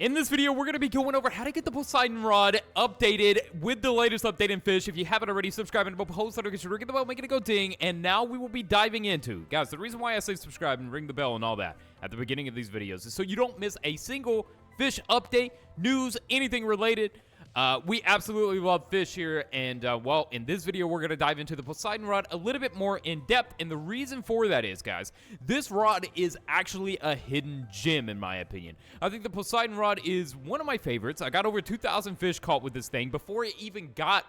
In this video, we're going to be going over how to get the Poseidon rod updated with the latest update in Fish. If you haven't already, subscribe and post notifications, ring the bell, make it go ding. And now we will be diving into, guys, the reason why I say subscribe and ring the bell and all that at the beginning of these videos is so you don't miss a single Fish update, news, anything related. We absolutely love Fish here, and well, in this video, we're going to dive into the Poseidon rod a little bit more in depth, and the reason for that is, guys, this rod is actually a hidden gem, in my opinion. I think the Poseidon rod is one of my favorites. I got over 2,000 fish caught with this thing before it even got,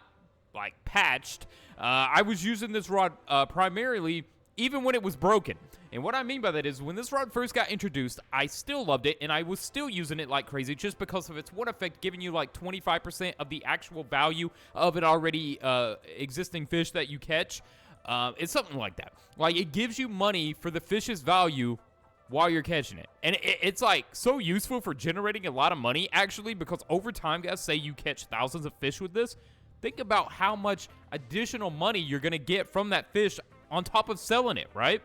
like, patched. I was using this rod primarily even when it was broken. And what I mean by that is when this rod first got introduced, I still loved it, and I was still using it like crazy just because of its one effect, giving you like 25% of the actual value of an already existing fish that you catch. It's something like that. Like, it gives you money for the fish's value while you're catching it. And it's like so useful for generating a lot of money, actually, because over time, guys, say you catch thousands of fish with this, think about how much additional money you're going to get from that fish on top of selling it, right?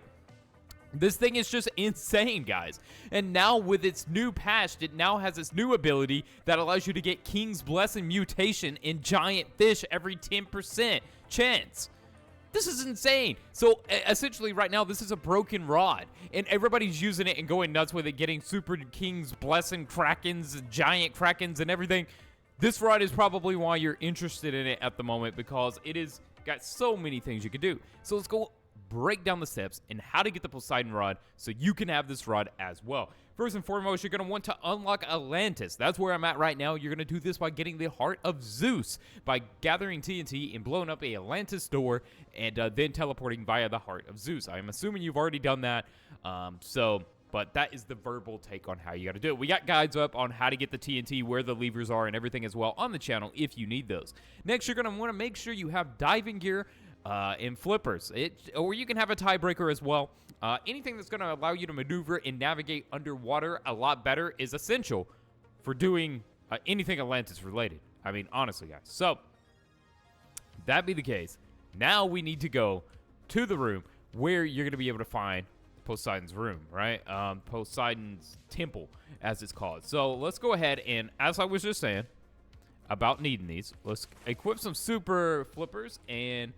This thing is just insane, guys. And now with its new patch, it now has this new ability that allows you to get King's Blessing mutation in giant fish every 10% chance. This is insane. So essentially right now, this is a broken rod, and everybody's using it and going nuts with it, getting super King's Blessing Krakens, giant Krakens and everything. This rod is probably why you're interested in it at the moment, because it is got so many things you can do. So let's go break down the steps and how to get the Poseidon rod so you can have this rod as well. First and foremost, you're going to want to unlock Atlantis. That's where I'm at right now. You're going to do this by getting the Heart of Zeus, by gathering TNT and blowing up a Atlantis door, and then teleporting via the Heart of Zeus. I'm assuming you've already done that, but that is the verbal take on how you got to do it. We got guides up on how to get the TNT, where the levers are, and everything as well on the channel if you need those. Next, you're going to want to make sure you have diving gear and flippers, or you can have a tiebreaker as well. Anything that's going to allow you to maneuver and navigate underwater a lot better is essential for doing anything Atlantis related. I mean, honestly, guys. So, that be the case. Now we need to go to the room where you're going to be able to find Poseidon's room, right? Poseidon's temple, as it's called. So, let's go ahead and, as I was just saying about needing these, let's equip some super flippers and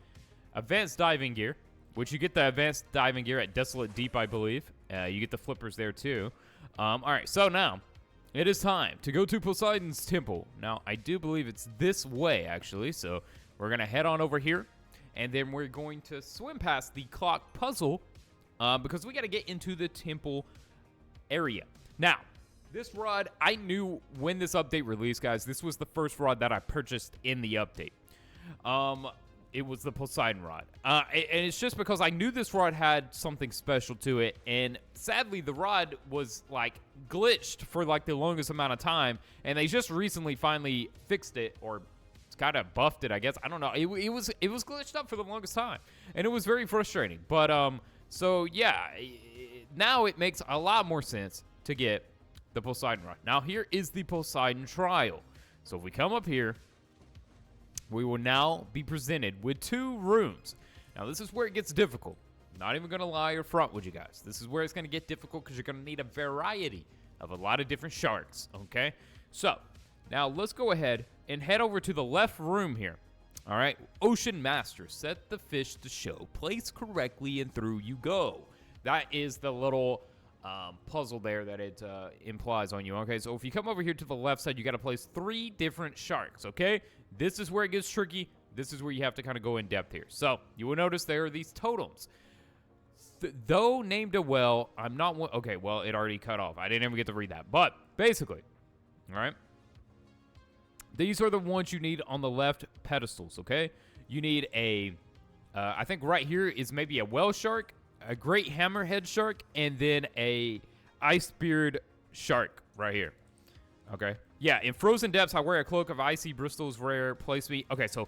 advanced diving gear, which you get the advanced diving gear at Desolate Deep, I believe. You get the flippers there, too. All right, so now it is time to go to Poseidon's temple. Now, I do believe it's this way, actually, so we're going to head on over here, and then we're going to swim past the clock puzzle because we got to get into the temple area. Now, this rod, I knew when this update released, guys, this was the first rod that I purchased in the update. It was the Poseidon rod. And it's just because I knew this rod had something special to it. And sadly, the rod was, like, glitched for, like, the longest amount of time. And they just recently finally fixed it, or kind of buffed it, I guess. I don't know. It was glitched up for the longest time. And it was very frustrating. But, so, yeah. Now it makes a lot more sense to get the Poseidon rod. Now, here is the Poseidon trial. So, if we come up here, we will now be presented with two rooms. Now, this is where it gets difficult. I'm not even going to lie or front with you guys. This is where it's going to get difficult because you're going to need a variety of a lot of different sharks, okay? So, now let's go ahead and head over to the left room here. All right, Ocean Master, set the fish to show. Place correctly and through you go. That is the little puzzle there that it implies on you. Okay, so if you come over here to the left side, you got to place 3 different sharks, okay? This is where it gets tricky. This is where you have to kind of go in depth here. So you will notice there are these totems. Though named a well, I'm not one. Okay, well, it already cut off. I didn't even get to read that. But basically, all right, these are the ones you need on the left pedestals, okay? You need a, I think right here is maybe a whale shark, a great hammerhead shark, and then a ice-beard shark right here. Okay. Yeah, in frozen depths, I wear a cloak of icy bristles, rare, place me. Okay, so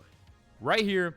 right here,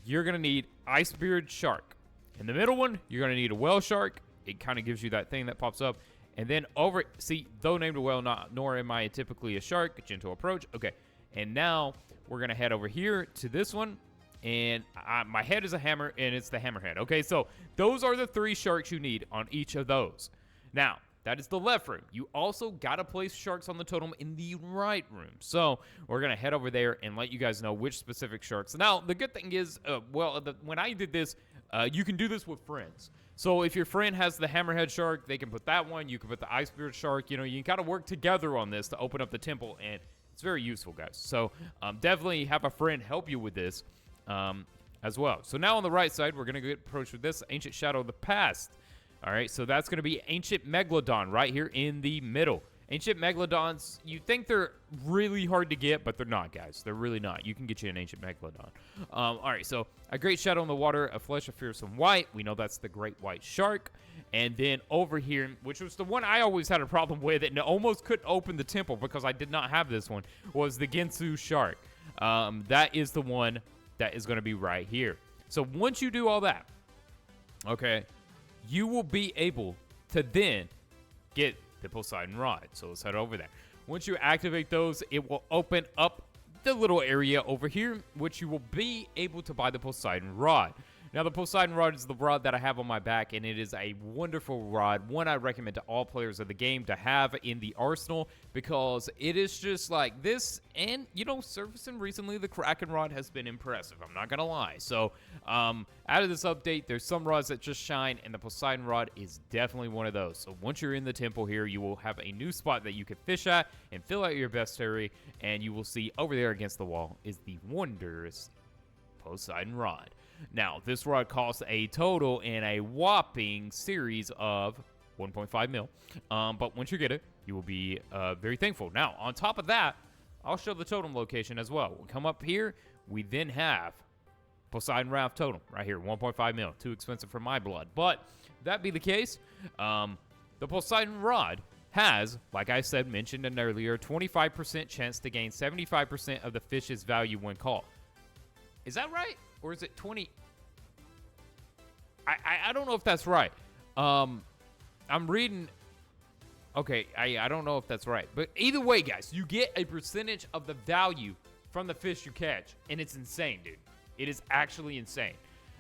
you're going to need ice-beard shark. In the middle one, you're going to need a whale shark. It kind of gives you that thing that pops up. And then over, see, though named a whale, nor am I typically a shark, gentle approach. Okay, and now we're going to head over here to this one. And my head is a hammer, and it's the hammerhead. Okay, so those are the 3 sharks you need on each of those. Now, That is the left room. You also got to place sharks on the totem in the right room. So we're going to head over there and let you guys know which specific sharks. Now, the good thing is, when I did this, you can do this with friends. So if your friend has the hammerhead shark, they can put that one. You can put the ice spirit shark. You know, you got to work together on this to open up the temple, and it's very useful, guys. So definitely have a friend help you with this as well. So now on the right side, we're going to get approached with this Ancient Shadow of the Past. All right, so that's going to be Ancient Megalodon right here in the middle. Ancient Megalodons, you think they're really hard to get, but they're not, guys. They're really not. You can get you an Ancient Megalodon. All right, so a Great Shadow in the Water, a Flesh of Fearsome White. We know that's the Great White Shark. And then over here, which was the one I always had a problem with and almost couldn't open the temple because I did not have this one, was the Ginsu Shark. That is the one that is going to be right here. So once you do all that, okay, you will be able to then get the Poseidon Rod. So let's head over there. Once you activate those, it will open up the little area over here, which you will be able to buy the Poseidon Rod. Now, the Poseidon Rod is the rod that I have on my back, and it is a wonderful rod, one I recommend to all players of the game to have in the arsenal, because it is just like this, and, you know, surfacing recently, the Kraken Rod has been impressive, I'm not gonna lie. So, out of this update, there's some rods that just shine, and the Poseidon Rod is definitely one of those. So, once you're in the temple here, you will have a new spot that you can fish at and fill out your bestiary, and you will see over there against the wall is the wondrous Poseidon Rod. Now, this rod costs a total in a whopping series of 1.5 mil. But once you get it, you will be very thankful. Now, on top of that, I'll show the totem location as well. We'll come up here. We then have Poseidon Raft totem right here, 1.5 mil. Too expensive for my blood. But that be the case, the Poseidon Rod has, like I said, mentioned in earlier, 25% chance to gain 75% of the fish's value when caught. Is that right? Or is it 20? I don't know if that's right. I'm reading. Okay, I don't know if that's right. But either way, guys, you get a percentage of the value from the fish you catch. And it's insane, dude. It is actually insane.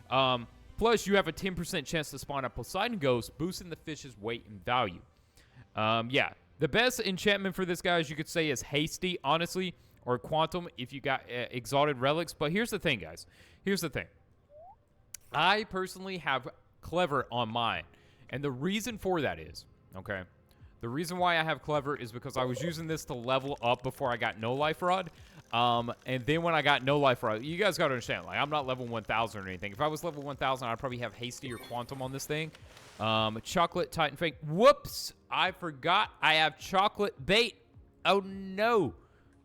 Plus, you have a 10% chance to spawn a Poseidon Ghost, boosting the fish's weight and value. Yeah, the best enchantment for this, guys, you could say is Hasty, honestly, or Quantum if you got Exalted Relics. But here's the thing, guys. Here's the thing. I personally have Clever on mine. And the reason for that is, okay, the reason why I have Clever is because I was using this to level up before I got No Life Rod. And then when I got No Life Rod, you guys got to understand, like, I'm not level 1,000 or anything. If I was level 1,000, I'd probably have Hasty or Quantum on this thing. Chocolate Titan Fang. Whoops! I forgot I have Chocolate Bait. Oh, no.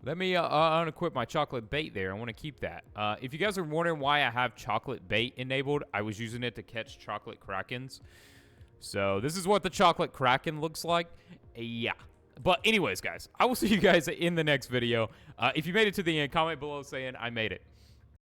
Let me unequip my chocolate bait there. I want to keep that. If you guys are wondering why I have chocolate bait enabled, I was using it to catch chocolate krakens. So this is what the chocolate kraken looks like. Yeah. But anyways, guys, I will see you guys in the next video. If you made it to the end, comment below saying I made it.